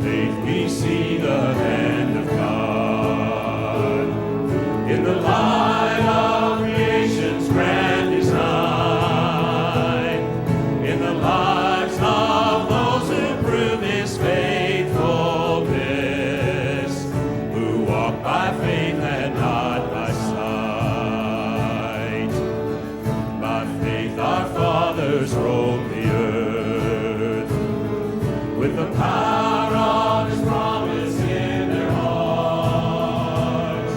faith we see the hand of God in the light of creation's grand design, in the lives of those who prove His faithfulness, who walk by faith and not by sight. By faith our fathers roamed the earth with the power of His promise in their hearts,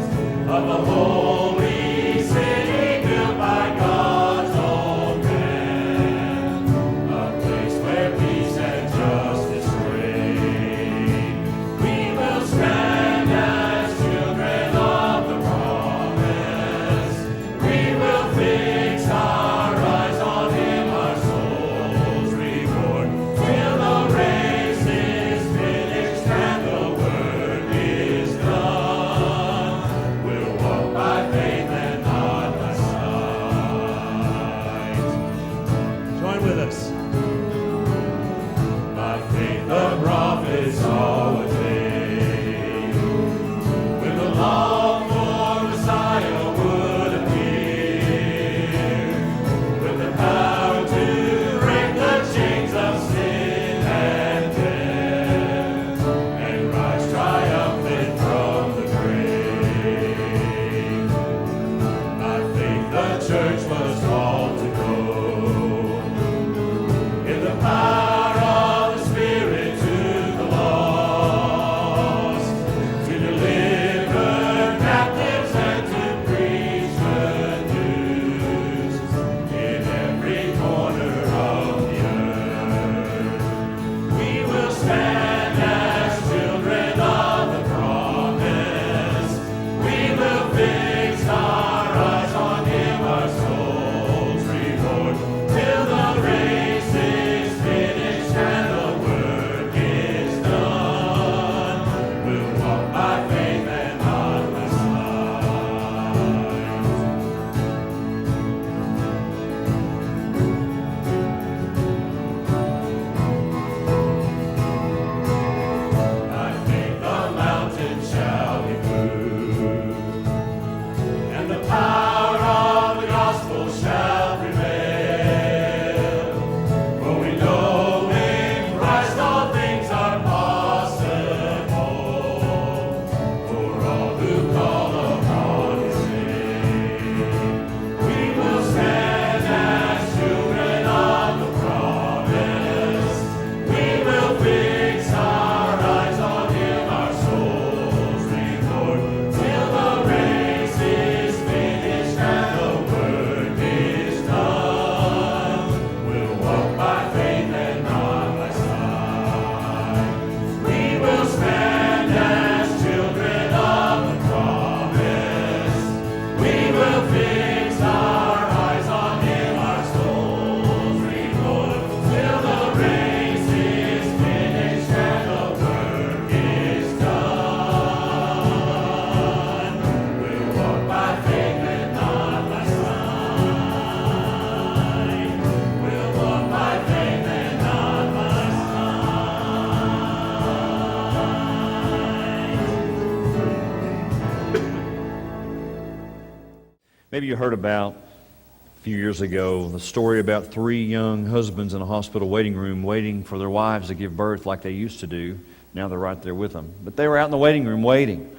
of the holy city built by God's own hand, a place where peace and justice reign. We will stand as children of the promise. We will fix our eyes on Him, our soul's reward, till the race is finished and the work is done. We'll walk by faith and not by sight. Join with us. By faith the prophets all attained, when the longed-for Messiah would appear, with the power to break the chains of sin and death, and rise triumphant from the grave. By faith the church was called to go in the power of the Spirit to the lost, to deliver captives and to preach good news in every corner of the earth. We will stand as children of the promise. We will fix our eyes on Him, our soul's reward, till the race is finished and the work is done. We'll walk by faith and not by sight. By faith the mountains shall be moved, and the power of the gospel shall prevail. For we know in Christ all things are possible, for all who call upon His name. We will stand as children of the promise. We will fix our eyes on Him, our soul's reward, till the race is finished and the work is done. We'll walk by faith and not by sight. We will stand as children of the promise. We will fix our eyes on Him, our soul's reward, till the race is finished and the work is done. We'll walk by faith and not by sight. We'll walk by faith and not by sight. Maybe you heard about a few years ago the story about three young husbands in a hospital waiting room waiting for their wives to give birth like they used to do. Now they're right there with them. But they were out in the waiting room waiting.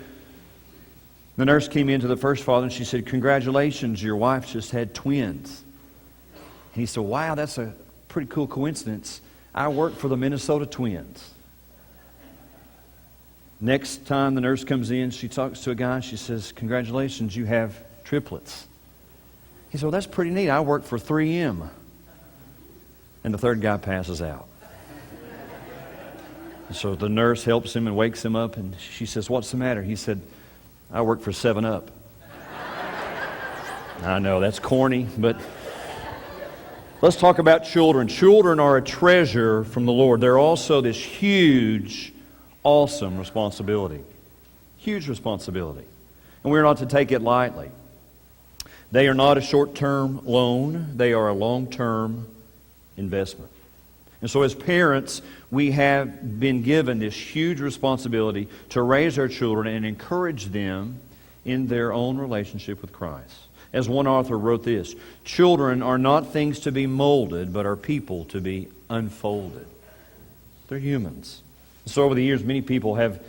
The nurse came in to the first father and she said, "Congratulations, your wife just had twins." And he said, "Wow, that's a pretty cool coincidence. I work for the Minnesota Twins." Next time the nurse comes in, she talks to a guy, she says, "Congratulations, you have triplets." He said, "Well, that's pretty neat. I work for 3M. And the third guy passes out. And so the nurse helps him and wakes him up, and she says, "What's the matter?" He said, "I work for 7-Up. I know, that's corny, but let's talk about children. Children are a treasure from the Lord. They're also this huge, awesome responsibility. Huge responsibility. And we're not to take it lightly. They are not a short-term loan. They are a long-term investment. And so as parents, we have been given this huge responsibility to raise our children and encourage them in their own relationship with Christ. As one author wrote this, children are not things to be molded, but are people to be unfolded. They're humans. So over the years, many people have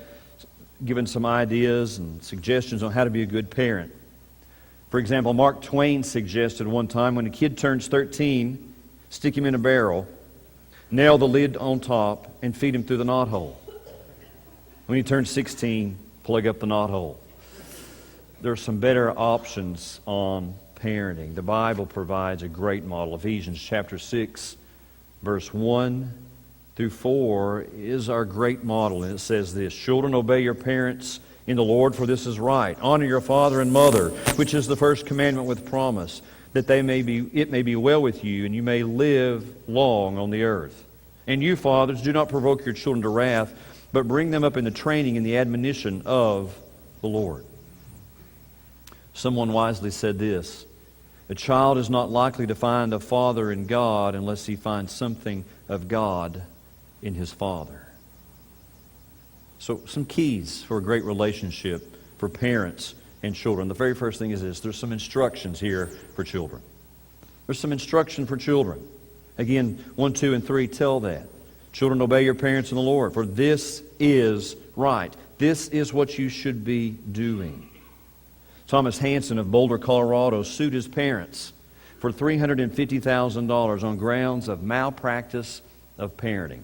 given some ideas and suggestions on how to be a good parent. For example, Mark Twain suggested one time when a kid turns 13, stick him in a barrel, nail the lid on top, and feed him through the knothole. When he turns 16, plug up the knothole. There are some better options on parenting. The Bible provides a great model. Ephesians chapter 6, verse 1 through 4 is our great model. And it says this, children, obey your parents in the Lord, for this is right. Honor your father and mother, which is the first commandment with promise, that it may be well with you, and you may live long on the earth. And you, fathers, do not provoke your children to wrath, but bring them up in the training and the admonition of the Lord. Someone wisely said this, a child is not likely to find a father in God unless he finds something of God in his father. So some keys for a great relationship for parents and children. The very first thing is this, there's some instructions here for children. There's some instruction for children. Again, 1, 2, and 3 tell that. Children, obey your parents in the Lord, for this is right. This is what you should be doing. Thomas Hanson of Boulder, Colorado, sued his parents for $350,000 on grounds of malpractice of parenting.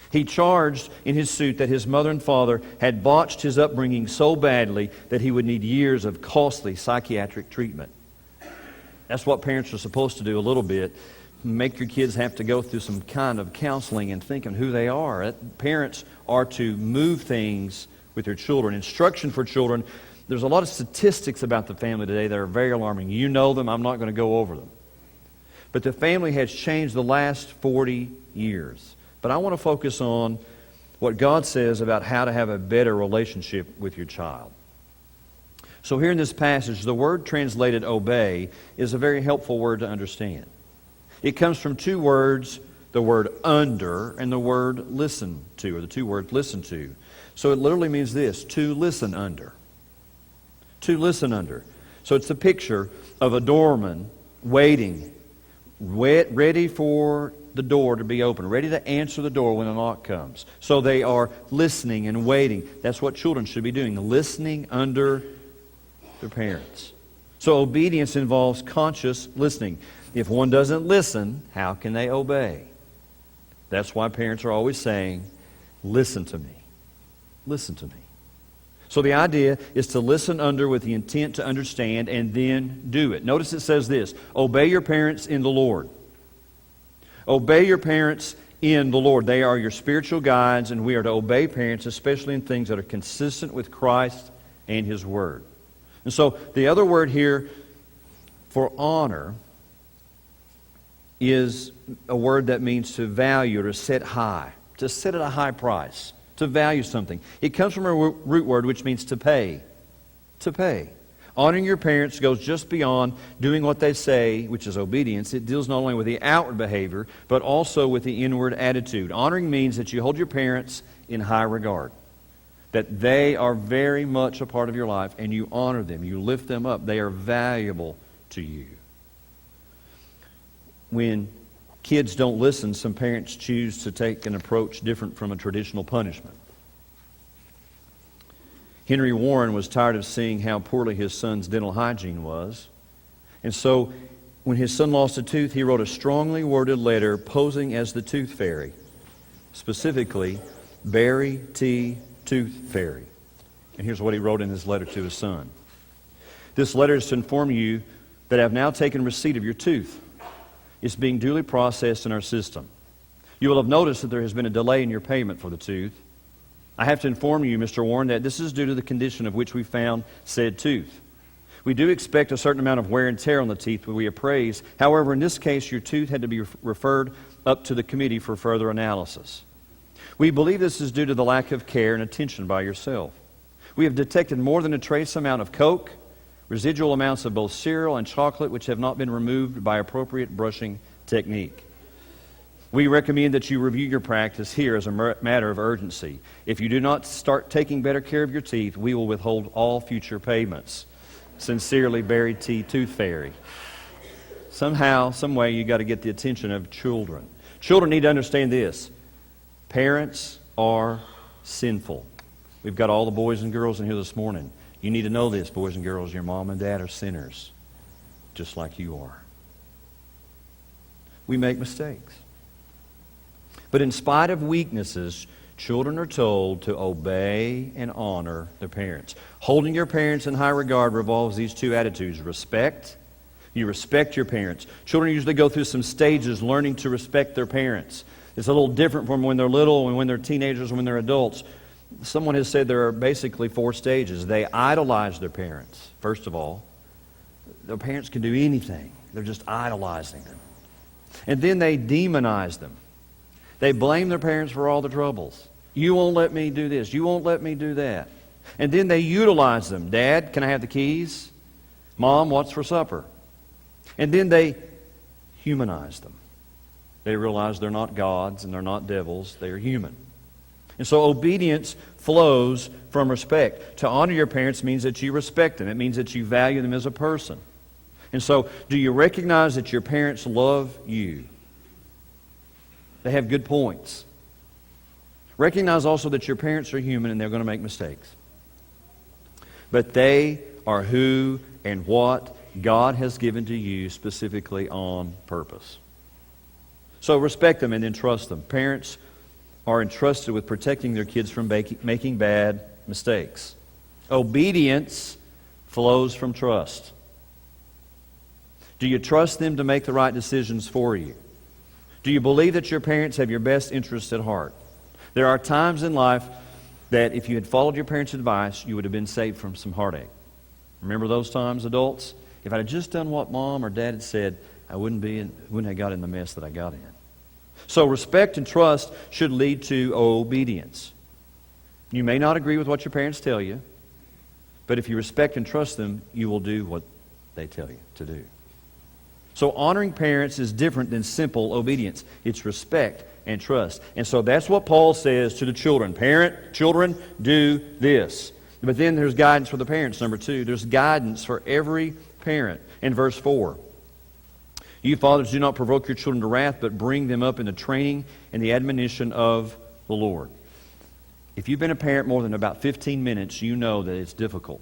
He charged in his suit that his mother and father had botched his upbringing so badly that he would need years of costly psychiatric treatment. That's what parents are supposed to do a little bit. Make your kids have to go through some kind of counseling and think of who they are. Parents are to move things with their children. Instruction for children. There's a lot of statistics about the family today that are very alarming. You know them. I'm not going to go over them. But the family has changed the last 40 years. But I want to focus on what God says about how to have a better relationship with your child. So here in this passage, the word translated obey is a very helpful word to understand. It comes from two words, the word under and the word listen to, or the two words listen to. So it literally means this, to listen under. To listen under. So it's a picture of a doorman waiting, ready for the door to be open, ready to answer the door when a knock comes. So they are listening and waiting. That's what children should be doing, listening under their parents. So obedience involves conscious listening. If one doesn't listen, how can they obey? That's why parents are always saying, listen to me. Listen to me. So the idea is to listen under with the intent to understand and then do it. Notice it says this, obey your parents in the Lord. Obey your parents in the Lord. They are your spiritual guides, and we are to obey parents, especially in things that are consistent with Christ and His Word. And so the other word here for honor is a word that means to value or to set high, to set at a high price, to value something. It comes from a root word which means to pay. To pay. Honoring your parents goes just beyond doing what they say, which is obedience. It deals not only with the outward behavior, but also with the inward attitude. Honoring means that you hold your parents in high regard, that they are very much a part of your life, and you honor them, you lift them up. They are valuable to you. When kids don't listen, some parents choose to take an approach different from a traditional punishment. Henry Warren was tired of seeing how poorly his son's dental hygiene was. And so when his son lost a tooth, he wrote a strongly worded letter posing as the tooth fairy. Specifically, Barry T. Tooth Fairy. And here's what he wrote in his letter to his son. This letter is to inform you that I have now taken receipt of your tooth. It's being duly processed in our system. You will have noticed that there has been a delay in your payment for the tooth. I have to inform you, Mr. Warren, that this is due to the condition of which we found said tooth. We do expect a certain amount of wear and tear on the teeth when we appraise. However, in this case, your tooth had to be referred up to the committee for further analysis. We believe this is due to the lack of care and attention by yourself. We have detected more than a trace amount of coke, residual amounts of both cereal and chocolate which have not been removed by appropriate brushing technique. We recommend that you review your practice here as a matter of urgency. If you do not start taking better care of your teeth, we will withhold all future payments. Sincerely, Barry T. Tooth Fairy. Somehow, some way, you got to get the attention of children. Children need to understand this. Parents are sinful. We've got all the boys and girls in here this morning. You need to know this, boys and girls. Your mom and dad are sinners, just like you are. We make mistakes. But in spite of weaknesses, children are told to obey and honor their parents. Holding your parents in high regard revolves these two attitudes. Respect. You respect your parents. Children usually go through some stages learning to respect their parents. It's a little different from when they're little and when they're teenagers and when they're adults. Someone has said there are basically 4 stages. They idolize their parents, first of all. Their parents can do anything. They're just idolizing them. And then they demonize them. They blame their parents for all the troubles. You won't let me do this. You won't let me do that. And then they utilize them. Dad, can I have the keys? Mom, what's for supper? And then they humanize them. They realize they're not gods and they're not devils. They are human. And so obedience flows from respect. To honor your parents means that you respect them. It means that you value them as a person. And so, do you recognize that your parents love you? They have good points. Recognize also that your parents are human and they're going to make mistakes. But they are who and what God has given to you specifically on purpose. So respect them and then trust them. Parents are entrusted with protecting their kids from making bad mistakes. Obedience flows from trust. Do you trust them to make the right decisions for you? Do you believe that your parents have your best interests at heart? There are times in life that if you had followed your parents' advice, you would have been saved from some heartache. Remember those times, adults? If I had just done what mom or dad had said, I wouldn't have got in the mess that I got in. So respect and trust should lead to obedience. You may not agree with what your parents tell you, but if you respect and trust them, you will do what they tell you to do. So honoring parents is different than simple obedience. It's respect and trust. And so that's what Paul says to the children. Children, do this. But then there's guidance for the parents. Number 2, there's guidance for every parent. In verse 4, you fathers do not provoke your children to wrath, but bring them up in the training and the admonition of the Lord. If you've been a parent more than about 15 minutes, you know that it's difficult.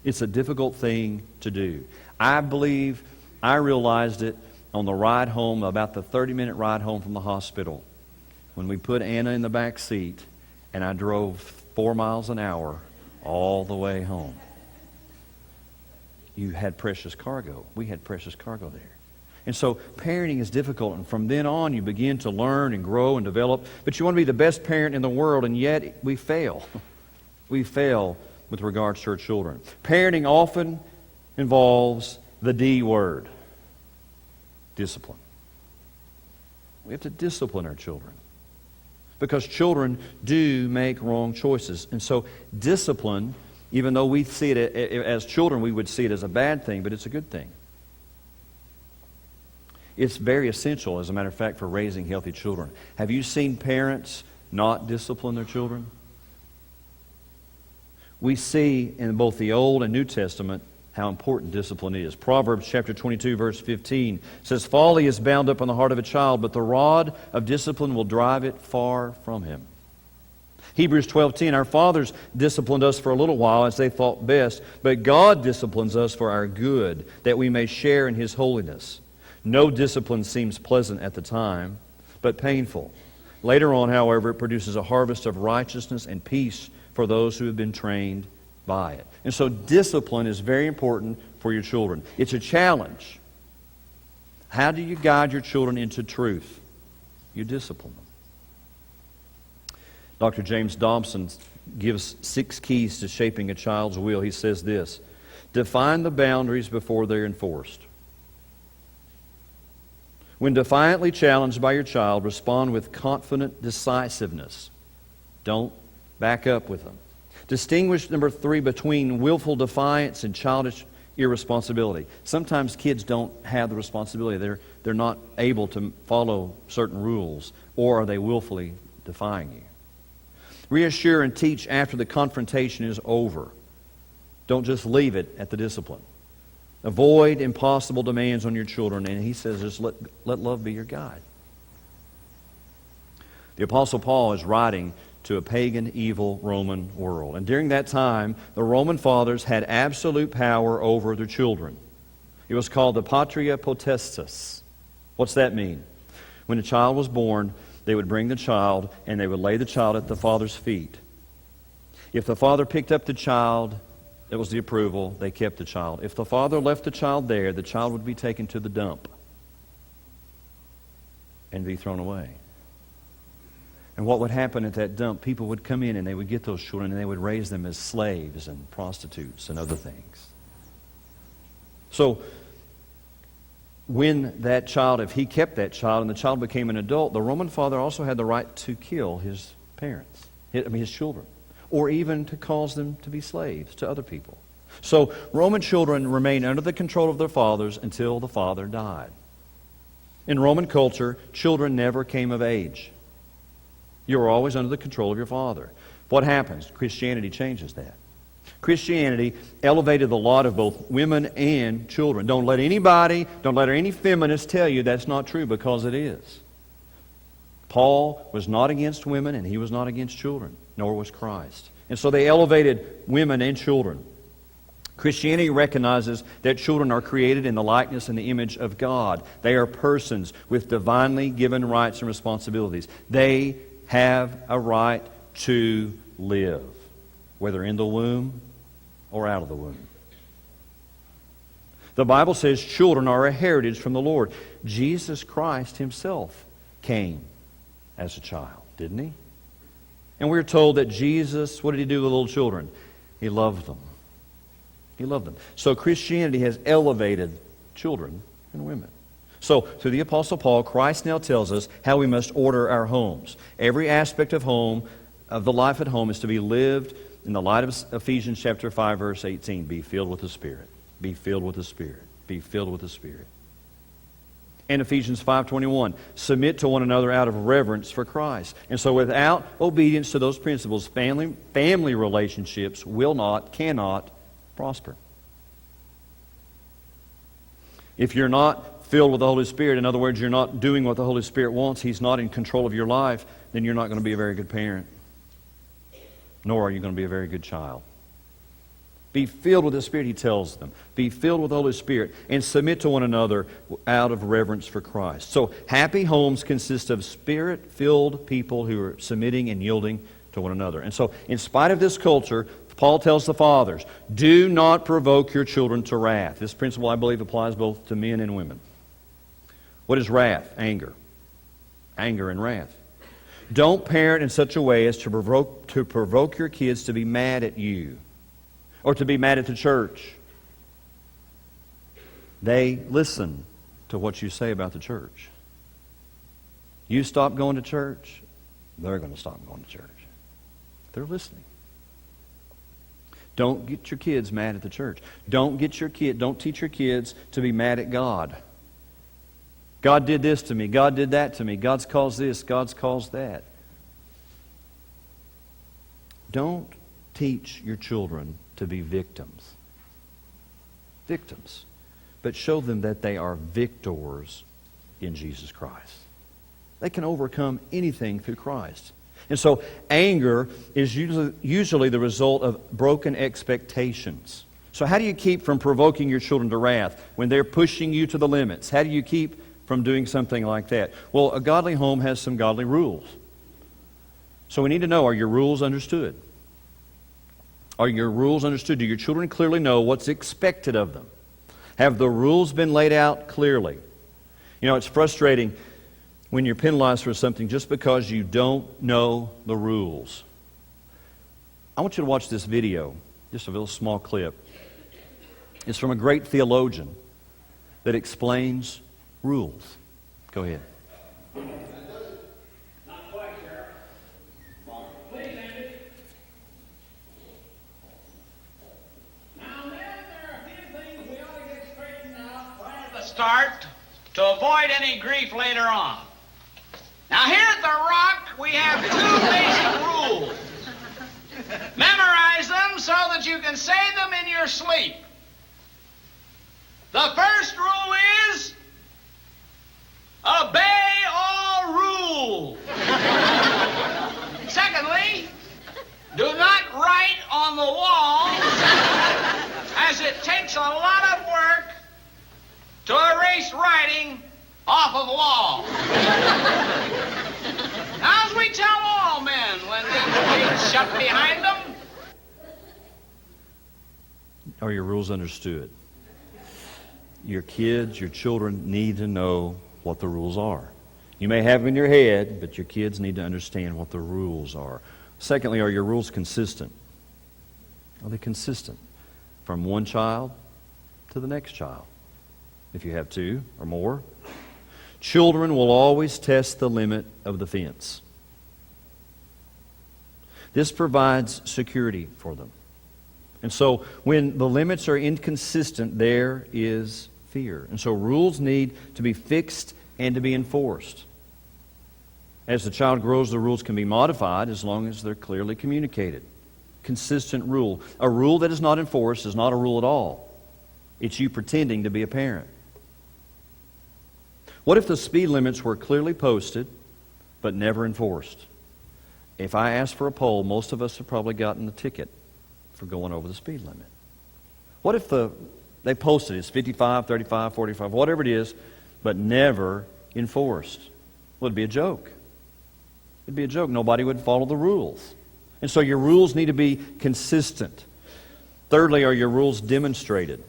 It's a difficult thing to do. I believe I realized it on the ride home, about the 30-minute ride home from the hospital, when we put Anna in the back seat and I drove 4 miles an hour all the way home. You had precious cargo. We had precious cargo there. And so parenting is difficult, and from then on you begin to learn and grow and develop, but you want to be the best parent in the world, and yet we fail. We fail with regards to our children. Parenting often involves the D word, discipline. We have to discipline our children because children do make wrong choices. And so discipline, even though we see it as children, we would see it as a bad thing, but it's a good thing. It's very essential, as a matter of fact, for raising healthy children. Have you seen parents not discipline their children? We see in both the Old and New Testament how important discipline is. Proverbs chapter 22, verse 15 says, "Folly is bound up in the heart of a child, but the rod of discipline will drive it far from him." Hebrews 12:10, "Our fathers disciplined us for a little while as they thought best, but God disciplines us for our good, that we may share in His holiness. No discipline seems pleasant at the time, but painful. Later on, however, it produces a harvest of righteousness and peace for those who have been trained by it." And so discipline is very important for your children. It's a challenge. How do you guide your children into truth? You discipline them. Dr. James Dobson gives 6 keys to shaping a child's will. He says this: define the boundaries before they're enforced. When defiantly challenged by your child, respond with confident decisiveness. Don't back up with them. Distinguish, number 3, between willful defiance and childish irresponsibility. Sometimes kids don't have the responsibility. They're not able to follow certain rules, or are they willfully defying you? Reassure and teach after the confrontation is over. Don't just leave it at the discipline. Avoid impossible demands on your children, and he says just let love be your guide. The Apostle Paul is writing to a pagan, evil Roman world. And during that time, the Roman fathers had absolute power over their children. It was called the patria potestas. What's that mean? When a child was born, they would bring the child and they would lay the child at the father's feet. If the father picked up the child, that was the approval, they kept the child. If the father left the child there, the child would be taken to the dump and be thrown away. And what would happen at that dump, people would come in and they would get those children and they would raise them as slaves and prostitutes and other things. So, when that child, if he kept that child and the child became an adult, the Roman father also had the right to kill his parents, his children, or even to cause them to be slaves to other people. So, Roman children remained under the control of their fathers until the father died. In Roman culture, children never came of age. You were always under the control of your father. What happens? Christianity changes that. Christianity elevated the lot of both women and children. Don't let any feminist tell you that's not true, because it is. Paul was not against women and he was not against children, nor was Christ. And so they elevated women and children. Christianity recognizes that children are created in the likeness and the image of God. They are persons with divinely given rights and responsibilities. They have a right to live, whether in the womb or out of the womb. The Bible says children are a heritage from the Lord. Jesus Christ himself came as a child, didn't he? And we're told that Jesus, what did he do with little children? He loved them. He loved them. So Christianity has elevated children and women. So, through the Apostle Paul, Christ now tells us how we must order our homes. Every aspect of the life at home is to be lived in the light of Ephesians chapter 5, verse 18. Be filled with the Spirit. Be filled with the Spirit. Be filled with the Spirit. And Ephesians 5:21, submit to one another out of reverence for Christ. And so without obedience to those principles, family relationships cannot prosper. If you're not filled with the Holy Spirit, in other words, you're not doing what the Holy Spirit wants, He's not in control of your life, then you're not going to be a very good parent. Nor are you going to be a very good child. Be filled with the Spirit, he tells them. Be filled with the Holy Spirit and submit to one another out of reverence for Christ. So happy homes consist of Spirit-filled people who are submitting and yielding to one another. And so in spite of this culture, Paul tells the fathers, do not provoke your children to wrath. This principle, I believe, applies both to men and women. What is wrath? Anger. Anger and wrath. Don't parent in such a way as to provoke your kids to be mad at you or to be mad at the church. They listen to what you say about the church. You stop going to church, they're going to stop going to church. They're listening. Don't get your kids mad at the church. Don't teach your kids to be mad at God. God did this to me. God did that to me. God's caused this. God's caused that. Don't teach your children to be victims. Victims. But show them that they are victors in Jesus Christ. They can overcome anything through Christ. And so anger is usually the result of broken expectations. So how do you keep from provoking your children to wrath when they're pushing you to the limits? How do you keep from doing something like that? Well, a godly home has some godly rules. So we need to know, are your rules understood? Are your rules understood? Do your children clearly know what's expected of them? Have the rules been laid out clearly? You know, it's frustrating when you're penalized for something just because you don't know the rules. I want you to watch this video, just a little small clip. It's from a great theologian that explains rules. Go ahead. Not quite, Sheriff. Please, Andy. Now, there are a few things start to avoid any grief later on. Now, here at The Rock, we have two basic rules. Memorize them so that you can say them in your sleep. The first rule is, obey all rules. Secondly, do not write on the walls, as it takes a lot of work to erase writing off of walls. Now, as we tell all men when the gates shut behind them, are your rules understood? Your kids, your children need to know what the rules are. You may have them in your head, but your kids need to understand what the rules are. Secondly, are your rules consistent? Are they consistent from one child to the next child? If you have two or more. Children will always test the limit of the fence. This provides security for them. And so when the limits are inconsistent, there is fear. And so rules need to be fixed and to be enforced. As the child grows, the rules can be modified as long as they're clearly communicated. Consistent rule. A rule that is not enforced is not a rule at all. It's you pretending to be a parent. What if the speed limits were clearly posted but never enforced? If I asked for a poll, most of us have probably gotten a ticket for going over the speed limit. What if they posted it's 55, 35, 45, whatever it is, but never enforced? Well, it'd be a joke. It'd be a joke. Nobody would follow the rules. And so your rules need to be consistent. Thirdly, are your rules demonstrated?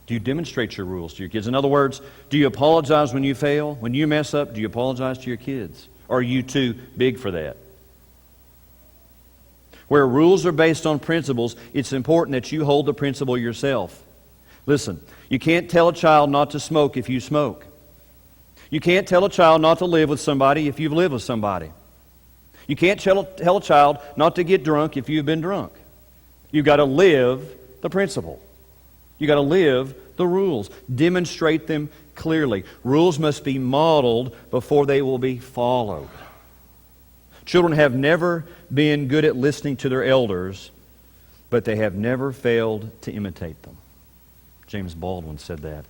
Do you demonstrate your rules to your kids? In other words, do you apologize when you fail? When you mess up, do you apologize to your kids? Or are you too big for that? Where rules are based on principles, it's important that you hold the principle yourself. Listen, you can't tell a child not to smoke if you smoke. You can't tell a child not to live with somebody if you've lived with somebody. You can't tell a child not to get drunk if you've been drunk. You've got to live the principle. You've got to live the rules. Demonstrate them clearly. Rules must be modeled before they will be followed. Children have never been good at listening to their elders, but they have never failed to imitate them. James Baldwin said that.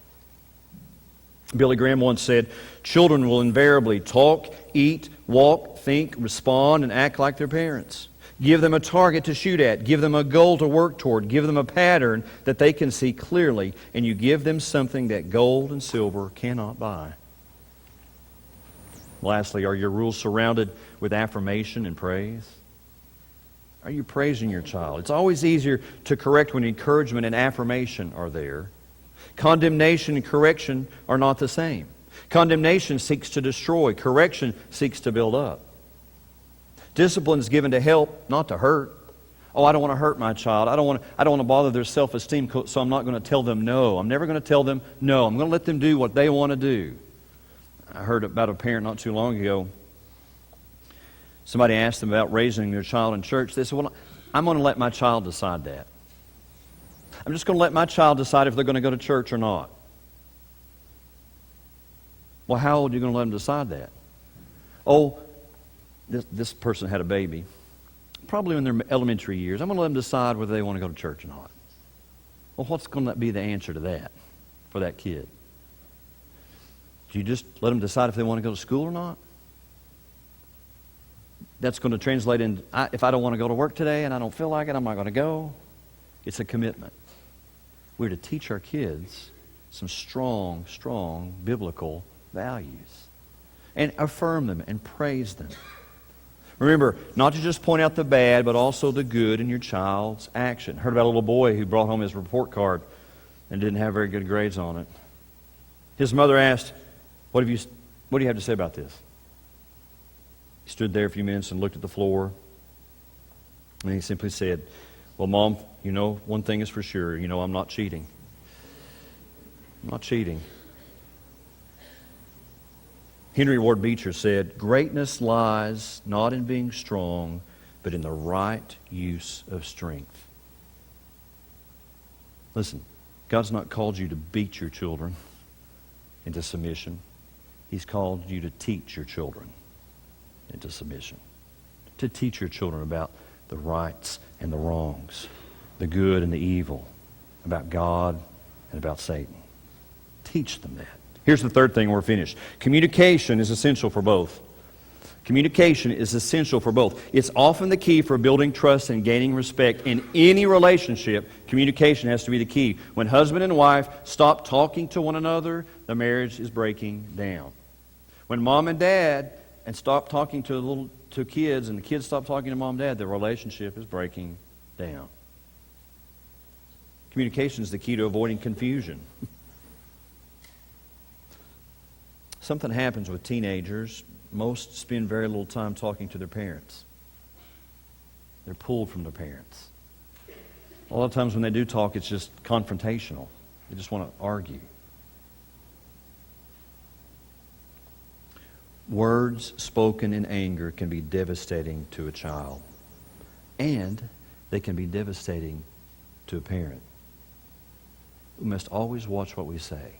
Billy Graham once said, children will invariably talk, eat, walk, think, respond, and act like their parents. Give them a target to shoot at. Give them a goal to work toward. Give them a pattern that they can see clearly, and you give them something that gold and silver cannot buy. Lastly, are your rules surrounded with affirmation and praise? Are you praising your child? It's always easier to correct when encouragement and affirmation are there. Condemnation and correction are not the same. Condemnation seeks to destroy. Correction seeks to build up. Discipline is given to help, not to hurt. Oh, I don't want to hurt my child. I don't want to bother their self-esteem, so I'm not going to tell them no. I'm never going to tell them no. I'm going to let them do what they want to do. I heard about a parent not too long ago. Somebody asked them about raising their child in church. They said, well, I'm going to let my child decide that. I'm just going to let my child decide if they're going to go to church or not. Well, how old are you going to let them decide that? Oh, this person had a baby, probably in their elementary years. I'm going to let them decide whether they want to go to church or not. Well, what's going to be the answer to that for that kid? Do you just let them decide if they want to go to school or not? That's going to translate into, if I don't want to go to work today and I don't feel like it, I'm not going to go. It's a commitment. We're to teach our kids some strong, strong biblical values and affirm them and praise them. Remember, not to just point out the bad, but also the good in your child's action. Heard about a little boy who brought home his report card and didn't have very good grades on it. His mother asked, what do you have to say about this? He stood there a few minutes and looked at the floor. And he simply said, well, Mom, you know, one thing is for sure. You know, I'm not cheating. I'm not cheating. Henry Ward Beecher said, greatness lies not in being strong, but in the right use of strength. Listen, God's not called you to beat your children into submission. He's called you to teach your children into submission. To teach your children about the rights and the wrongs, the good and the evil, about God and about Satan. Teach them that. Here's the third thing, we're finished. Communication is essential for both. Communication is essential for both. It's often the key for building trust and gaining respect. In any relationship, communication has to be the key. When husband and wife stop talking to one another, the marriage is breaking down. When mom and dad stop talking to kids and the kids stop talking to mom and dad, the relationship is breaking down. Communication is the key to avoiding confusion. Something happens with teenagers. Most spend very little time talking to their parents. They're pulled from their parents. A lot of times when they do talk, it's just confrontational. They just want to argue. Words spoken in anger can be devastating to a child. And they can be devastating to a parent. We must always watch what we say.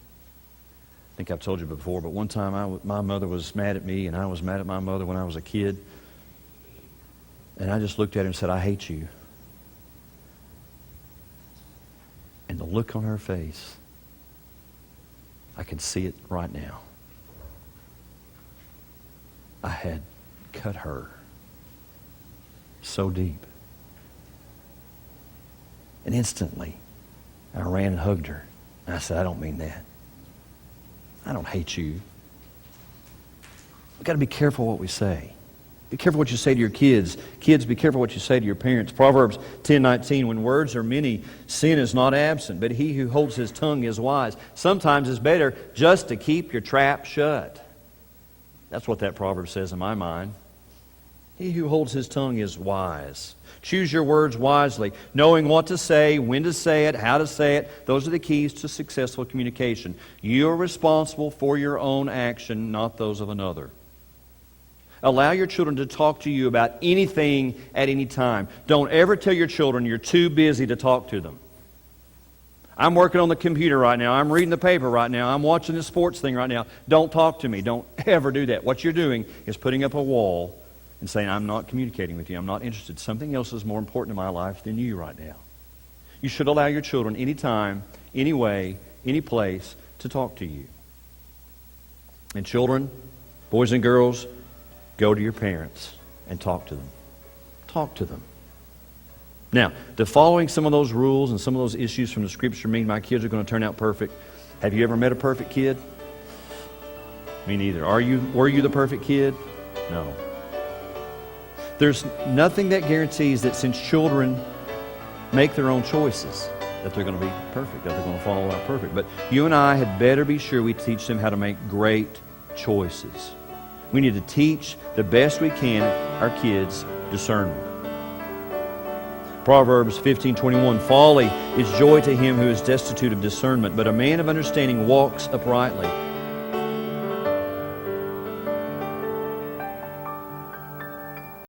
I think I've told you before, but one time my mother was mad at me, and I was mad at my mother when I was a kid. And I just looked at her and said, "I hate you." And the look on her face, I can see it right now. I had cut her so deep. And instantly, I ran and hugged her. And I said, "I don't mean that. I don't hate you." We've got to be careful what we say. Be careful what you say to your kids. Kids, be careful what you say to your parents. Proverbs 10:19, when words are many, sin is not absent, but he who holds his tongue is wise. Sometimes it's better just to keep your trap shut. That's what that proverb says in my mind. He who holds his tongue is wise. Choose your words wisely, knowing what to say, when to say it, how to say it. Those are the keys to successful communication. You are responsible for your own action, not those of another. Allow your children to talk to you about anything at any time. Don't ever tell your children you're too busy to talk to them. I'm working on the computer right now. I'm reading the paper right now. I'm watching this sports thing right now. Don't talk to me. Don't ever do that. What you're doing is putting up a wall and saying, "I'm not communicating with you. I'm not interested. Something else is more important in my life than you right now." You should allow your children anytime, any way, any place to talk to you. And children, boys and girls, go to your parents and talk to them. Talk to them. Now, do following some of those rules and some of those issues from the Scripture mean my kids are going to turn out perfect? Have you ever met a perfect kid? Me neither. Were you the perfect kid? No. There's nothing that guarantees that since children make their own choices, that they're going to be perfect, that they're going to follow out perfect. But you and I had better be sure we teach them how to make great choices. We need to teach the best we can our kids discernment. Proverbs 15:21, folly is joy to him who is destitute of discernment, but a man of understanding walks uprightly.